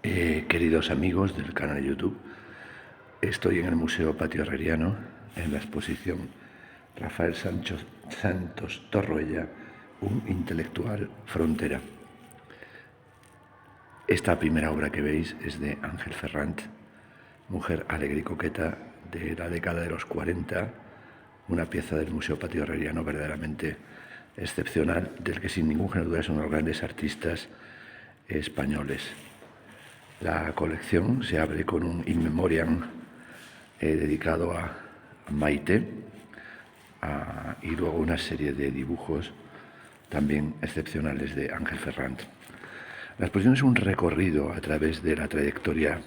Queridos amigos del canal de YouTube, estoy en el Museo Patio Herreriano en la exposición Rafael Santos Torroella, un intelectual frontera. Esta primera obra que veis es de Ángel Ferrand, mujer alegre y coqueta de la década de los 40, una pieza del Museo Patio Herreriano verdaderamente excepcional, del que sin ningún género de duda son los grandes artistas españoles. La colección se abre con un in memoriam dedicado a Maite y luego una serie de dibujos también excepcionales de Ángel Ferrand. La exposición es un recorrido a través de la trayectoria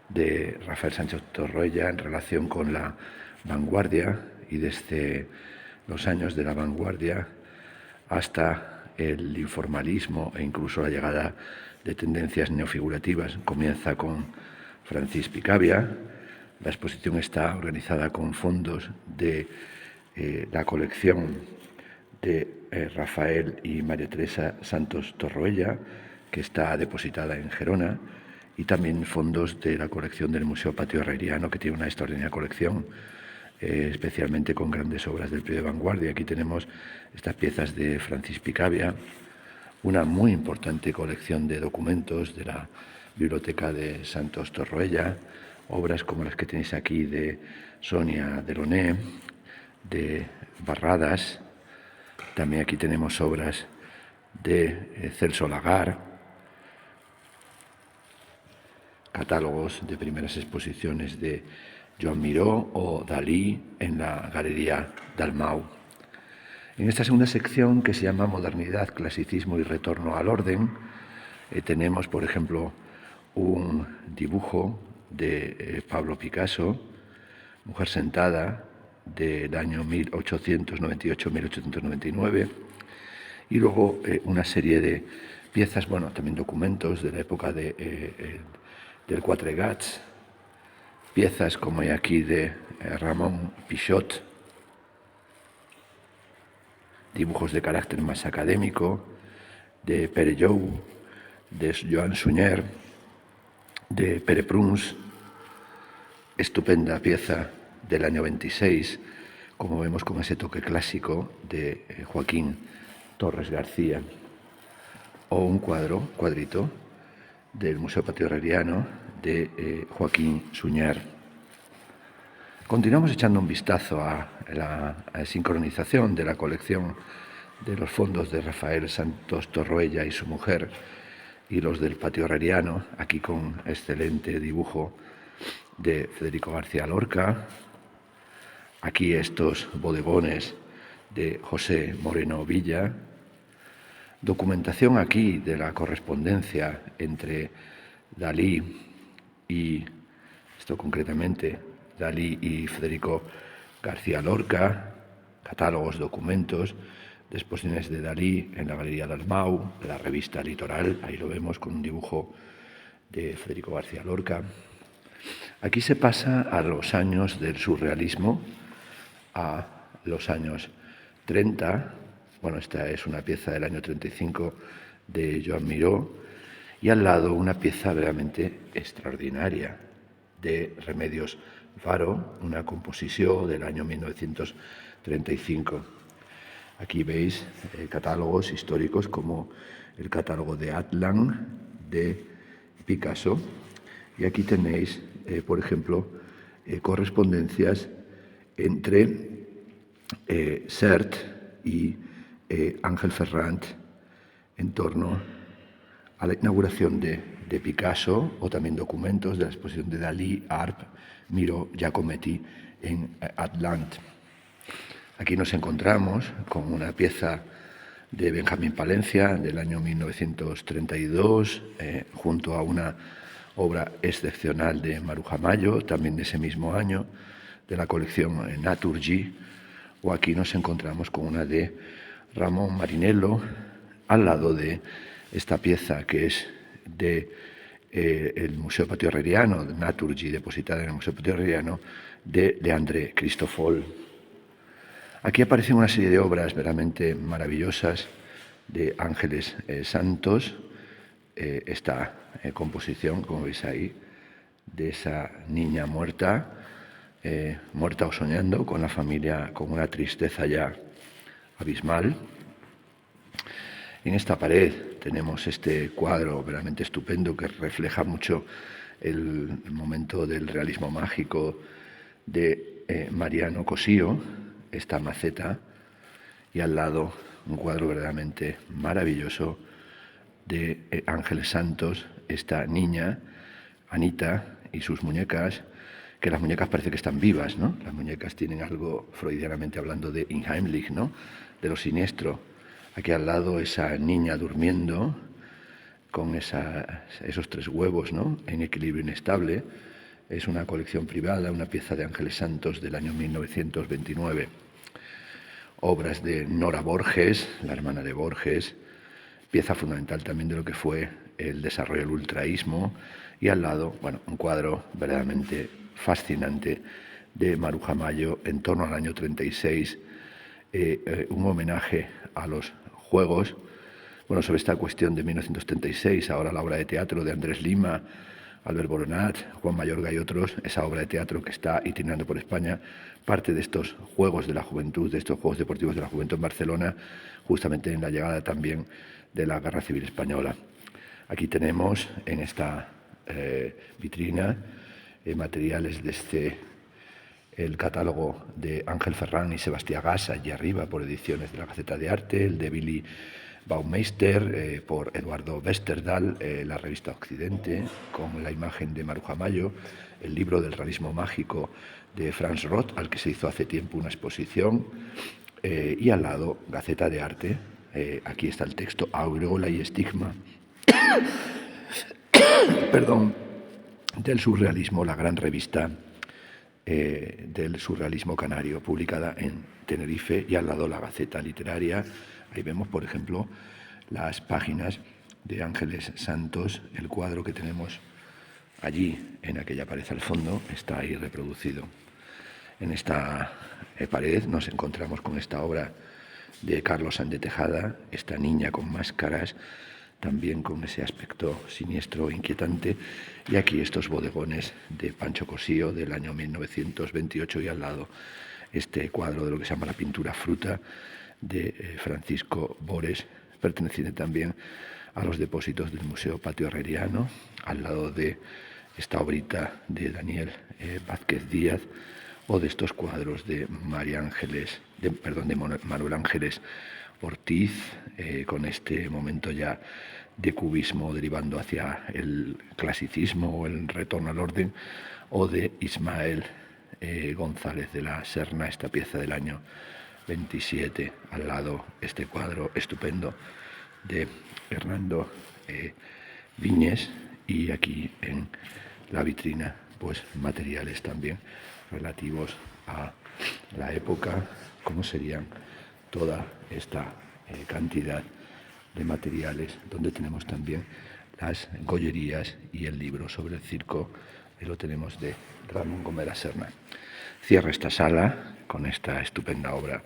de Rafael Sánchez Torroella en relación con la vanguardia y desde los años de la vanguardia hasta el informalismo e incluso la llegada de tendencias neofigurativas. Comienza con Francis Picabia. La exposición está organizada con fondos de la colección de Rafael y María Teresa Santos Torroella, que está depositada en Gerona, y también fondos de la colección del Museo Patio Herreriano, que tiene una extraordinaria colección, especialmente con grandes obras del periodo de vanguardia. Aquí tenemos estas piezas de Francis Picabia, una muy importante colección de documentos de la Biblioteca de Santos Torroella, obras como las que tenéis aquí de Sonia Delaunay, de Barradas. También aquí tenemos obras de Celso Lagar, catálogos de primeras exposiciones de Joan Miró o Dalí en la Galería Dalmau. En esta segunda sección, que se llama Modernidad, Clasicismo y Retorno al Orden, tenemos, por ejemplo, un dibujo de Pablo Picasso, Mujer sentada, del año 1898-1899, y luego una serie de piezas, bueno, también documentos de la época del Quatre Gats, piezas como hay aquí de Ramón Pichot, dibujos de carácter más académico, de Pere Jou, de Joan Sunyer, de Pere Pruns, estupenda pieza del año 26, como vemos con ese toque clásico de Joaquín Torres García, o un cuadrito del Museo Patio Herreriano de Joaquín Sunyer. Continuamos echando un vistazo a la sincronización de la colección de los fondos de Rafael Santos Torroella y su mujer y los del Patio Herreriano, aquí con excelente dibujo de Federico García Lorca, aquí estos bodegones de José Moreno Villa, documentación aquí de la correspondencia entre Dalí y, esto concretamente, Dalí y Federico García Lorca, catálogos, documentos de exposiciones de Dalí en la Galería Dalmau, la revista Litoral, ahí lo vemos con un dibujo de Federico García Lorca. Aquí se pasa a los años del surrealismo, a los años 30, bueno, esta es una pieza del año 35 de Joan Miró, y al lado una pieza realmente extraordinaria de Remedios Varo, una composición del año 1935. Aquí veis catálogos históricos como el catálogo de Atlan de Picasso, y aquí tenéis, por ejemplo, correspondencias entre Sert y Ángel Ferrand en torno a la inauguración de Picasso, o también documentos de la exposición de Dalí, Arp, Miró, Giacometti en Atlant. Aquí nos encontramos con una pieza de Benjamín Palencia del año 1932, junto a una obra excepcional de Maruja Mayo, también de ese mismo año, de la colección Naturgy, o aquí nos encontramos con una de Ramón Marinello, al lado de esta pieza que es de el Museo Patio Herreriano, de Naturgy, depositada en el Museo Patio Herreriano, de Leandre Cristofol. Aquí aparecen una serie de obras verdaderamente maravillosas de Ángeles Santos, esta composición, como veis ahí, de esa niña muerta, muerta o soñando, con la familia, con una tristeza ya abismal. En esta pared tenemos este cuadro verdaderamente estupendo que refleja mucho el momento del realismo mágico de Mariano Cosío, esta maceta, y al lado un cuadro verdaderamente maravilloso de Ángeles Santos, esta niña, Anita, y sus muñecas, que las muñecas parece que están vivas, ¿no? Las muñecas tienen algo, freudianamente hablando, de Unheimlich, ¿no? De lo siniestro. Aquí al lado esa niña durmiendo con esos 3 huevos, ¿no? En equilibrio inestable. Es una colección privada, una pieza de Ángeles Santos del año 1929. Obras de Nora Borges, la hermana de Borges, pieza fundamental también de lo que fue el desarrollo del ultraísmo, y al lado, bueno, un cuadro verdaderamente fascinante de Maruja Mayo en torno al año 36, un homenaje a los Juegos, bueno, sobre esta cuestión de 1936, ahora la obra de teatro de Andrés Lima, Albert Boronat, Juan Mayorga y otros, esa obra de teatro que está itinerando por España, parte de estos Juegos de la Juventud, de estos Juegos Deportivos de la Juventud en Barcelona, justamente en la llegada también de la Guerra Civil Española. Aquí tenemos en esta vitrina materiales desde el catálogo de Ángel Ferrán y Sebastián Gas, allí arriba, por ediciones de la Gaceta de Arte, el de Billy Baumeister, por Eduardo Westerdahl, la revista Occidente, con la imagen de Maruja Mayo, el libro del realismo mágico de Franz Roth, al que se hizo hace tiempo una exposición, y al lado, Gaceta de Arte, aquí está el texto, Aureola y Estigma, perdón, del surrealismo, la gran revista del surrealismo canario, publicada en Tenerife, y al lado la Gaceta Literaria. Ahí vemos, por ejemplo, las páginas de Ángeles Santos, el cuadro que tenemos allí en aquella pared al fondo, está ahí reproducido. En esta pared nos encontramos con esta obra de Carlos Sánchez de Tejada, esta niña con máscaras, también con ese aspecto siniestro e inquietante, y aquí estos bodegones de Pancho Cosío del año 1928, y al lado este cuadro de lo que se llama la pintura fruta de Francisco Bores, perteneciente también a los depósitos del Museo Patio Herreriano, al lado de esta obrita de Daniel Vázquez Díaz, o de estos cuadros de Manuel Ángeles Ortiz, con este momento ya de cubismo derivando hacia el clasicismo o el retorno al orden, o de Ismael González de la Serna, esta pieza del año 27, al lado este cuadro estupendo de Hernando Viñes, y aquí en la vitrina pues materiales también relativos a la época, como serían toda esta cantidad de materiales, donde tenemos también las gollerías y el libro sobre el circo, que lo tenemos de Ramón Gomera Serna. Cierra esta sala con esta estupenda obra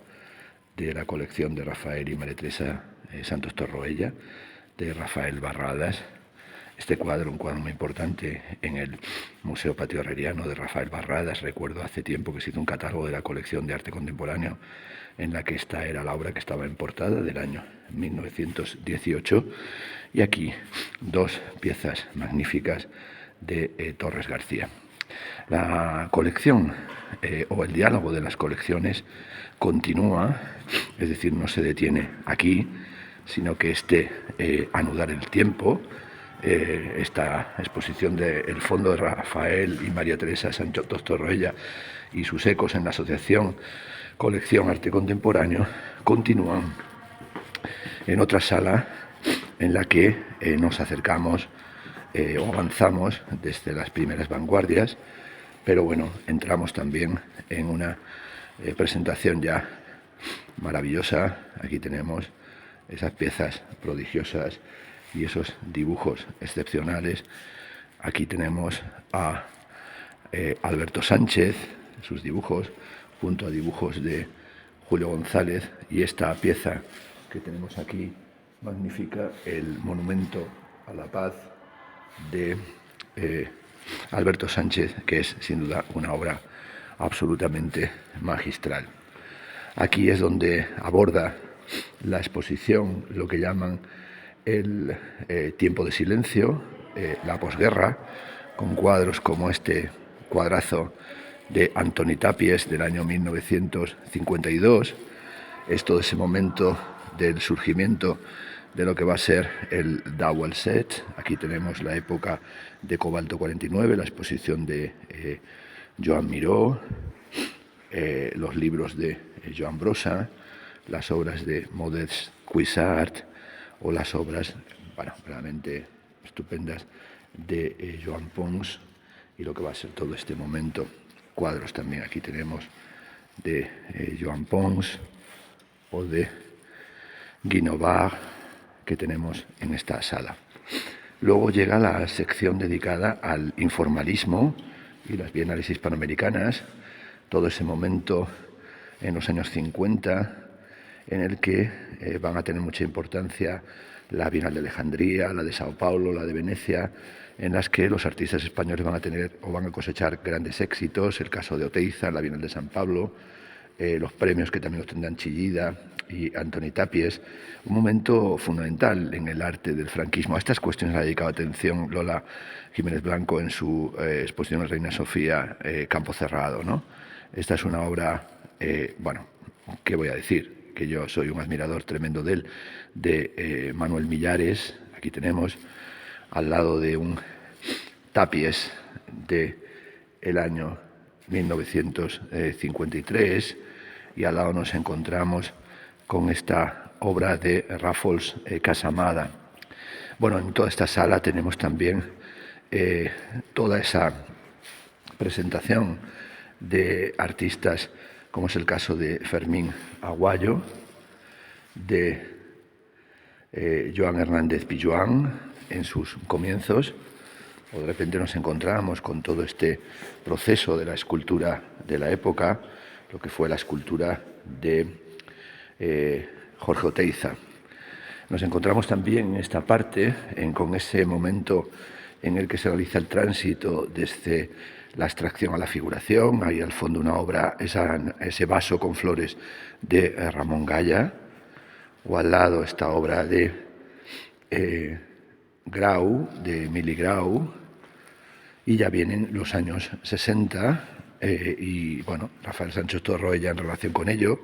de la colección de Rafael y María Teresa Santos Torroella, de Rafael Barradas. Este cuadro, un cuadro muy importante en el Museo Patio Herreriano de Rafael Barradas. Recuerdo hace tiempo que se hizo un catálogo de la colección de arte contemporáneo, en la que esta era la obra que estaba en portada, del año 1918. Y aquí 2 piezas magníficas de Torres García. La colección o el diálogo de las colecciones continúa, es decir, no se detiene aquí, sino que anudar el tiempo. Esta exposición del Fondo de Rafael y María Teresa Santos Torroella y sus ecos en la Asociación Colección Arte Contemporáneo continúan en otra sala en la que nos acercamos o avanzamos desde las primeras vanguardias, pero bueno, entramos también en una presentación ya maravillosa. Aquí tenemos esas piezas prodigiosas y esos dibujos excepcionales. Aquí tenemos a Alberto Sánchez, sus dibujos, junto a dibujos de Julio González, y esta pieza que tenemos aquí, magnífica, el monumento a la paz de Alberto Sánchez, que es sin duda una obra absolutamente magistral. Aquí es donde aborda la exposición lo que llaman el tiempo de silencio, la posguerra, con cuadros como este cuadrazo de Antoni Tàpies del año 1952. Es todo ese momento del surgimiento de lo que va a ser el Dowell Set. Aquí tenemos la época de Cobalto 49, la exposición de Joan Miró, los libros de Joan Brossa, las obras de Modest Cuissart o las obras, bueno, realmente estupendas de Joan Pons y lo que va a ser todo este momento. Cuadros también aquí tenemos de Joan Pons o de Guinovart que tenemos en esta sala. Luego llega la sección dedicada al informalismo y las bienales hispanoamericanas, todo ese momento en los años 50 en el que van a tener mucha importancia la Bienal de Alejandría, la de Sao Paulo, la de Venecia, en las que los artistas españoles van a tener o van a cosechar grandes éxitos, el caso de Oteiza, la Bienal de San Pablo, los premios que también obtendrán Chillida y Antoni Tàpies, un momento fundamental en el arte del franquismo. A estas cuestiones ha dedicado atención Lola Jiménez Blanco en su exposición en Reina Sofía, Campo Cerrado, ¿no? Esta es una obra, bueno, ¿qué voy a decir? Que yo soy un admirador tremendo de él, de Manuel Millares. Aquí tenemos al lado de un Tàpies del año 1953 y al lado nos encontramos con esta obra de Ràfols Casamada. Bueno, en toda esta sala tenemos también toda esa presentación de artistas, como es el caso de Fermín Aguayo, de Joan Hernández Pijuán en sus comienzos, o de repente nos encontramos con todo este proceso de la escultura de la época, lo que fue la escultura de Jorge Oteiza. Nos encontramos también en esta parte, con ese momento en el que se realiza el tránsito desde la abstracción a la figuración. Hay al fondo una obra, ese vaso con flores de Ramón Gaya, o al lado esta obra de Grau, de Emili Grau, y ya vienen los años 60 y bueno, Rafael Sánchez Torroella en relación con ello,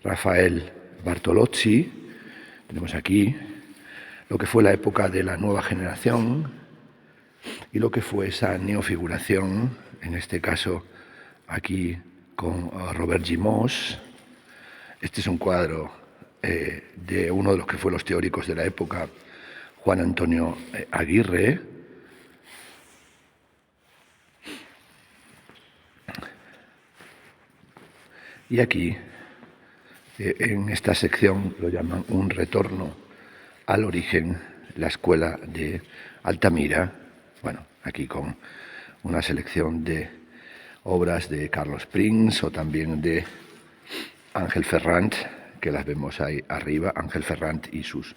Rafael Bartolozzi, tenemos aquí lo que fue la época de la nueva generación y lo que fue esa neofiguración, en este caso aquí con Robert Gimós. Este es un cuadro de uno de los que fue los teóricos de la época, Juan Antonio Aguirre. Y aquí, en esta sección, lo llaman un retorno al origen, la escuela de Altamira. Bueno, aquí con una selección de obras de Carlos Prins o también de Ángel Ferrand, que las vemos ahí arriba, Ángel Ferrand y sus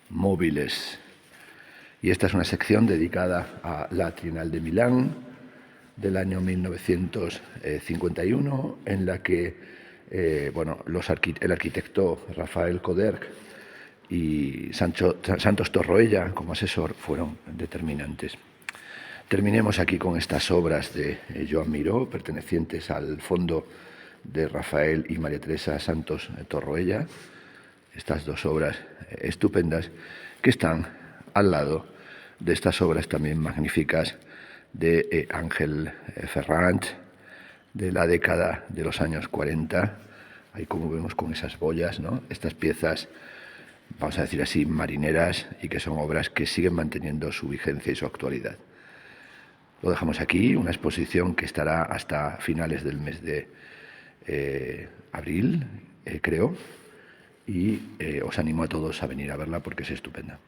móviles. Y esta es una sección dedicada a la Trienal de Milán del año 1951, en la que bueno, el arquitecto Rafael Coderch y Santos Torroella como asesor fueron determinantes. Terminemos aquí con estas obras de Joan Miró, pertenecientes al fondo de Rafael y María Teresa Santos Torroella, estas dos obras estupendas que están al lado de estas obras también magníficas de Ángel Ferrand, de la década de los años 40, ahí como vemos con esas boyas, ¿no? Estas piezas, vamos a decir así, marineras, y que son obras que siguen manteniendo su vigencia y su actualidad. Lo dejamos aquí, una exposición que estará hasta finales del mes de abril, creo, y os animo a todos a venir a verla porque es estupenda.